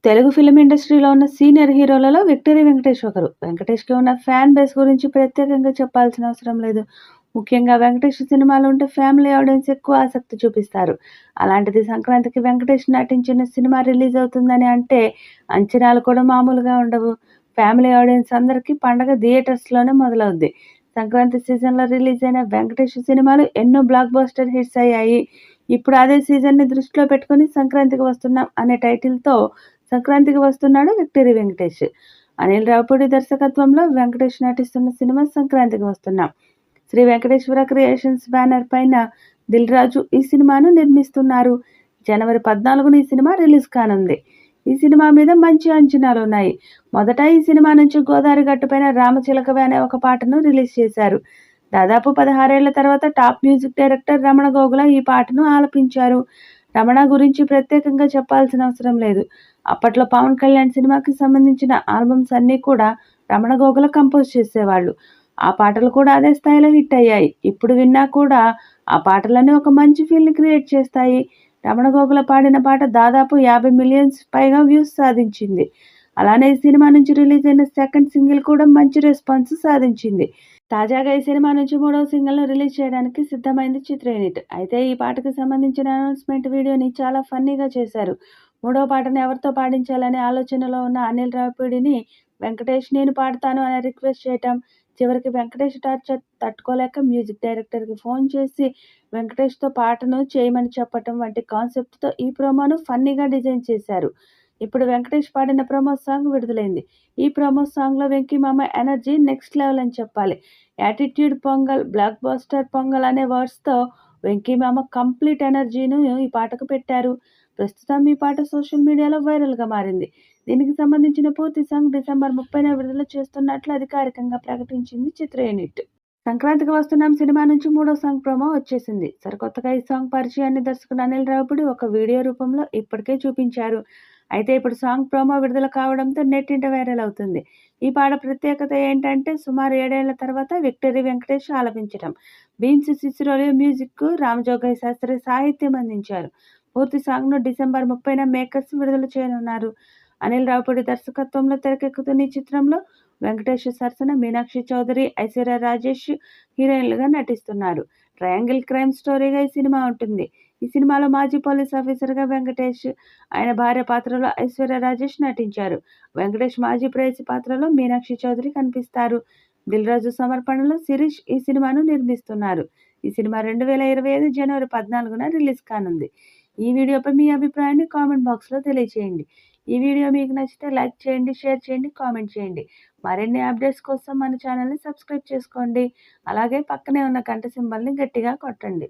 Telugu film ఇండస్ట్రీలో ఉన్న senior హీరోలలో victory Venkatesh ఒకరు. వెంకటేష్‌కి ఉన్న ఫ్యాన్ బేస్ గురించి ప్రత్యేకంగా చెప్పాల్సిన అవసరం లేదు. ముఖ్యంగా వెంకటేష్ సినిమాలు ఉంటే ఫ్యామిలీ ఆడియన్స్ ఎక్కువ ఆసక్తి చూపిస్తారు. అలాంటిది సంక్రాంతికి వెంకటేష్ నటించిన సినిమా రిలీజ్ అవుతుందని అంటే అంచనాలు కూడా మామూలుగా ఉండవు. ఫ్యామిలీ ఆడియన్స్ అందరికీ పండగ థియేటర్స్‌లోనే మొదలవుద్ది. సంక్రాంతి సీజన్‌లో రిలీజ్ అయిన వెంకటేష్ సినిమాలు ఎన్నో బ్లాక్ బస్టర్ హిట్స్ అయ్యాయి. ఇప్పుడు అదే సీజన్‌ని దృష్టిలో పెట్టుకొని సంక్రాంతికి వస్తున్నాం అనే టైటిల్‌తో సంక్రాంతికి వస్తున్నాడు విక్టరీ వెంకటేష్. అనిల్ రావిపూడి దర్శకత్వంలో వెంకటేష్ నటిస్తున్న సినిమా సంక్రాంతికి వస్తున్నాం. శ్రీ వెంకటేశ్వర క్రియేషన్స్ బ్యానర్ పైన దిల్ రాజు ఈ సినిమాను నిర్మిస్తున్నారు. జనవరి 14న ఈ సినిమా రిలీజ్ కానుంది. ఈ సినిమా మీద మంచి అంచనాలున్నాయి. మొదట ఈ సినిమా నుంచి గోదావరి గట్టుపైన రామచిలకవే అనే ఒక పాటను రిలీజ్ చేశారు. దాదాపు 16 ఏళ్ల తర్వాత top music director Ramana Gogula ఈ పాటను ఆలపించారు. రమణ గురించి ప్రత్యేకంగా చెప్పాల్సిన అవసరం లేదు. అప్పట్లో పవన్ కళ్యాణ్ సినిమాకి సంబంధించిన ఆల్బమ్స్ అన్నీ కూడా రమణ గోగుల కంపోజ్ చేసేవాళ్ళు. ఆ పాటలు కూడా అదే స్థాయిలో హిట్ అయ్యాయి. ఇప్పుడు విన్నా కూడా ఆ పాటలన్నీ ఒక మంచి ఫీల్‌ని క్రియేట్ చేస్తాయి. రమణ గోగుల పాడిన పాట దాదాపు 50 మిలియన్స్ పైగా వ్యూస్ సాధించింది. అలానే ఈ సినిమా నుంచి రిలీజ్ అయిన సెకండ్ సింగిల్ కూడా మంచి రెస్పాన్స్ సాధించింది. తాజాగా ఈ సినిమా నుంచి మూడో సింగిల్‌ను రిలీజ్ చేయడానికి సిద్ధమైంది చిత్ర యూనిట్. అయితే ఈ పాటకు సంబంధించిన అనౌన్స్‌మెంట్ వీడియోని చాలా ఫన్నీగా చేశారు. మూడో పాటను ఎవరితో పాడించాలనే ఆలోచనలో ఉన్న అనిల్ రావిపూడిని వెంకటేష్ నేను పాడతాను అని రిక్వెస్ట్ చేయటం, చివరికి వెంకటేష్ టార్చర్ తట్టుకోలేక మ్యూజిక్ డైరెక్టర్‌కి ఫోన్ చేసి వెంకటేష్‌తో పాటను చేయమని చెప్పటం వంటి కాన్సెప్ట్‌తో ఈ ప్రోమోను ఫన్నీగా డిజైన్ చేశారు. ఇప్పుడు వెంకటేష్ పాడిన ప్రోమో సాంగ్ విడుదలైంది. ఈ ప్రోమో సాంగ్‌లో వెంకీ మామ ఎనర్జీ నెక్స్ట్ లెవెల్ అని చెప్పాలి. Attitude pongal, block buster pongal అనే వర్డ్స్‌తో వెంకీ మామ కంప్లీట్ ఎనర్జీను ఈ పాటకు పెట్టారు. ప్రస్తుతం ఈ పాట సోషల్ మీడియాలో వైరల్‌గా మారింది. దీనికి సంబంధించిన పూర్తి సాంగ్ డిసెంబర్ 30న విడుదల చేస్తున్నట్లు అధికారికంగా ప్రకటించింది చిత్ర యూనిట్. సంక్రాంతికి వస్తున్నాం సినిమా నుంచి మూడో సాంగ్ ప్రోమో వచ్చేసింది. సరికొత్తగా ఈ సాంగ్ పరిచయాన్ని దర్శకుడు అనిల్ రావిపూడి ఒక వీడియో రూపంలో ఇప్పటికే చూపించారు. అయితే ఇప్పుడు సాంగ్ ప్రోమో విడుదల కావడంతో నెట్టింట వైరల్ అవుతుంది. ఈ పాట ప్రత్యేకత ఏంటంటే సుమారు 7 ఏళ్ల తర్వాత విక్టరీ వెంకటేష్ ఆలపించడం. బీమ్స్ సిసిరోలియో మ్యూజిక్, రామజోగయ్య శాస్త్రి సాహిత్యం అందించారు. పూర్తి సాంగ్‌ను డిసెంబర్ 30న మేకర్స్ విడుదల చేయనున్నారు. అనిల్ రావిపూడి దర్శకత్వంలో తెరకెక్కుతున్న ఈ చిత్రంలో వెంకటేష్ సరసన మీనాక్షి చౌదరి, ఐశ్వర్య రాజేష్ హీరోయిన్లుగా నటిస్తున్నారు. ట్రయాంగిల్ క్రైమ్ స్టోరీగా ఈ సినిమా ఉంటుంది. ఈ సినిమాలో మాజీ పోలీస్ ఆఫీసర్‌గా వెంకటేష్, ఆయన భార్య పాత్రలో ఐశ్వర్య రాజేష్ నటించారు. వెంకటేష్ మాజీ ప్రేయసి పాత్రలో మీనాక్షి చౌదరి కనిపిస్తారు. దిల్ రాజు సమర్పణలో శిరీష్ ఈ సినిమాను నిర్మిస్తున్నారు. ఈ సినిమా 2025 జనవరి 14న రిలీజ్ కానుంది. ఈ వీడియోపై మీ అభిప్రాయాన్ని కామెంట్ బాక్స్‌లో తెలియజేయండి. ఈ వీడియో మీకు నచ్చితే లైక్ చేయండి, షేర్ చేయండి, కామెంట్ చేయండి. మరిన్ని అప్డేట్స్ కోసం మన ఛానల్‌ని సబ్స్క్రైబ్ చేసుకోండి. అలాగే పక్కనే ఉన్న గంట సింబల్‌ని గట్టిగా కొట్టండి.